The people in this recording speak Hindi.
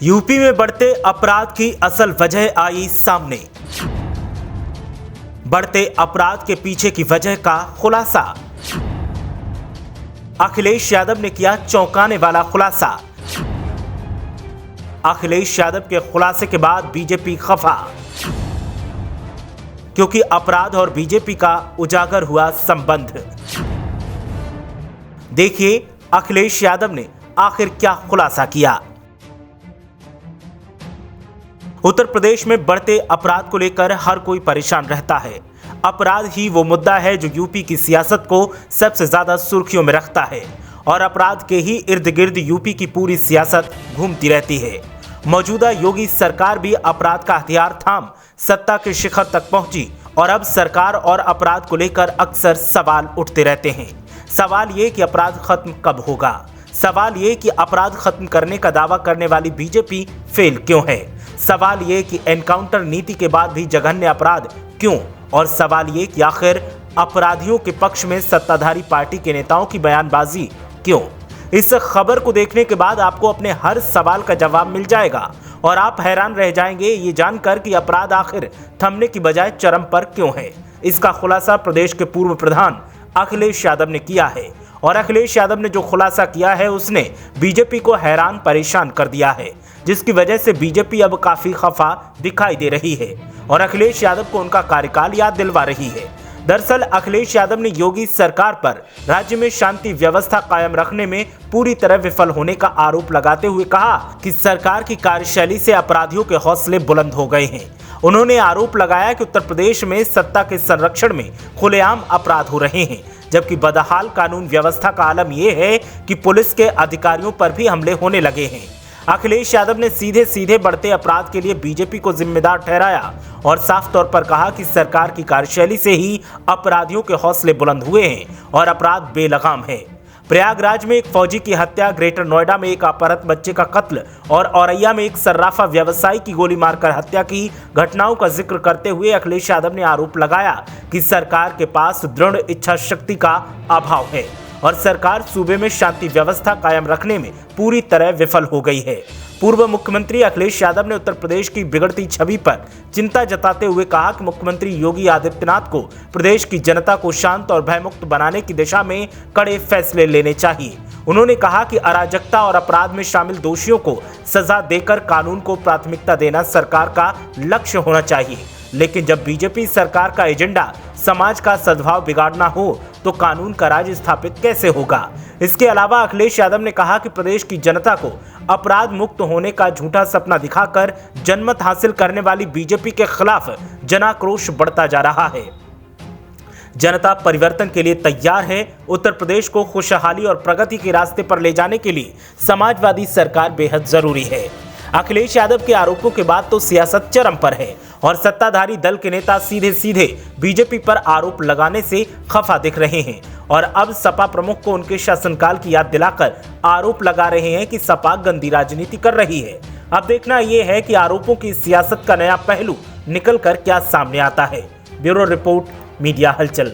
यूपी में बढ़ते अपराध की असल वजह आई सामने। बढ़ते अपराध के पीछे की वजह का खुलासा। अखिलेश यादव ने किया चौंकाने वाला खुलासा। अखिलेश यादव के खुलासे के बाद बीजेपी खफा, क्योंकि अपराध और बीजेपी का उजागर हुआ संबंध। देखिए अखिलेश यादव ने आखिर क्या खुलासा किया। उत्तर प्रदेश में बढ़ते अपराध को लेकर हर कोई परेशान रहता है। अपराध ही वो मुद्दा है जो यूपी की सियासत को सबसे ज्यादा सुर्खियों में रखता है और अपराध के ही इर्द गिर्द यूपी की पूरी सियासत घूमती रहती है। मौजूदा योगी सरकार भी अपराध का हथियार थाम सत्ता के शिखर तक पहुंची और अब सरकार और अपराध को लेकर अक्सर सवाल उठते रहते हैं। सवाल ये कि अपराध खत्म कब होगा। सवाल ये कि अपराध खत्म करने का दावा करने वाली बीजेपी फेल क्यों है। सवाल ये कि एनकाउंटर नीति के बाद भी जघन्य अपराध क्यों, और सवाल ये कि आखिर अपराधियों के पक्ष में सत्ताधारी पार्टी के नेताओं की बयानबाजी क्यों। इस खबर को देखने के बाद आपको अपने हर सवाल का जवाब मिल जाएगा और आप हैरान रह जाएंगे ये जानकर कि अपराध आखिर थमने की बजाय चरम पर क्यों है। इसका खुलासा प्रदेश के पूर्व प्रधान अखिलेश यादव ने किया है और अखिलेश यादव ने जो खुलासा किया है उसने बीजेपी को हैरान परेशान कर दिया है, जिसकी वजह से बीजेपी अब काफी खफा दिखाई दे रही है और अखिलेश यादव को उनका कार्यकाल याद दिलवा रही है। दरअसल अखिलेश यादव ने योगी सरकार पर राज्य में शांति व्यवस्था कायम रखने में पूरी तरह विफल होने का आरोप लगाते हुए कहा कि सरकार की कार्यशैली से अपराधियों के हौसले बुलंद हो गए हैं। उन्होंने आरोप लगाया कि उत्तर प्रदेश में सत्ता के संरक्षण में खुलेआम अपराध हो रहे हैं, जबकि बदहाल कानून व्यवस्था का आलम यह है कि पुलिस के अधिकारियों पर भी हमले होने लगे हैं। अखिलेश यादव ने सीधे सीधे बढ़ते अपराध के लिए बीजेपी को जिम्मेदार ठहराया और साफ तौर पर कहा कि सरकार की कार्यशैली से ही अपराधियों के हौसले बुलंद हुए हैं और अपराध बेलगाम है। प्रयागराज में एक फौजी की हत्या, ग्रेटर नोएडा में एक अपहृत बच्चे का कत्ल और औरैया में एक सर्राफा व्यवसायी की गोली मारकर हत्या की घटनाओं का जिक्र करते हुए अखिलेश यादव ने आरोप लगाया कि सरकार के पास दृढ़ इच्छा शक्ति का अभाव है और सरकार सूबे में शांति व्यवस्था कायम रखने में पूरी तरह विफल हो गई है। पूर्व मुख्यमंत्री अखिलेश यादव ने उत्तर प्रदेश की बिगड़ती छवि पर चिंता जताते हुए कहा कि मुख्यमंत्री योगी आदित्यनाथ को प्रदेश की जनता को शांत और भयमुक्त बनाने की दिशा में कड़े फैसले लेने चाहिए। उन्होंने कहा कि अराजकता और अपराध में शामिल दोषियों को सजा देकर कानून को प्राथमिकता देना सरकार का लक्ष्य होना चाहिए, लेकिन जब बीजेपी सरकार का एजेंडा समाज का सद्भाव बिगाड़ना हो तो कानून का राज स्थापित कैसे होगा। इसके अलावा अखिलेश यादव ने कहा कि प्रदेश की जनता को अपराध मुक्त होने का झूठा सपना दिखाकर जनमत हासिल करने वाली बीजेपी के खिलाफ जनाक्रोश बढ़ता जा रहा है। जनता परिवर्तन के लिए तैयार है। उत्तर प्रदेश को खुशहाली और प्रगति के रास्ते पर ले जाने के लिए समाजवादी सरकार बेहद जरूरी है। अखिलेश यादव के आरोपों के बाद तो सियासत चरम पर है और सत्ताधारी दल के नेता सीधे सीधे बीजेपी पर आरोप लगाने से खफा दिख रहे हैं और अब सपा प्रमुख को उनके शासनकाल की याद दिलाकर आरोप लगा रहे हैं कि सपा गंदी राजनीति कर रही है। अब देखना यह है कि आरोपों की सियासत का नया पहलू निकल कर क्या सामने आता है। ब्यूरो रिपोर्ट, मीडिया हलचल।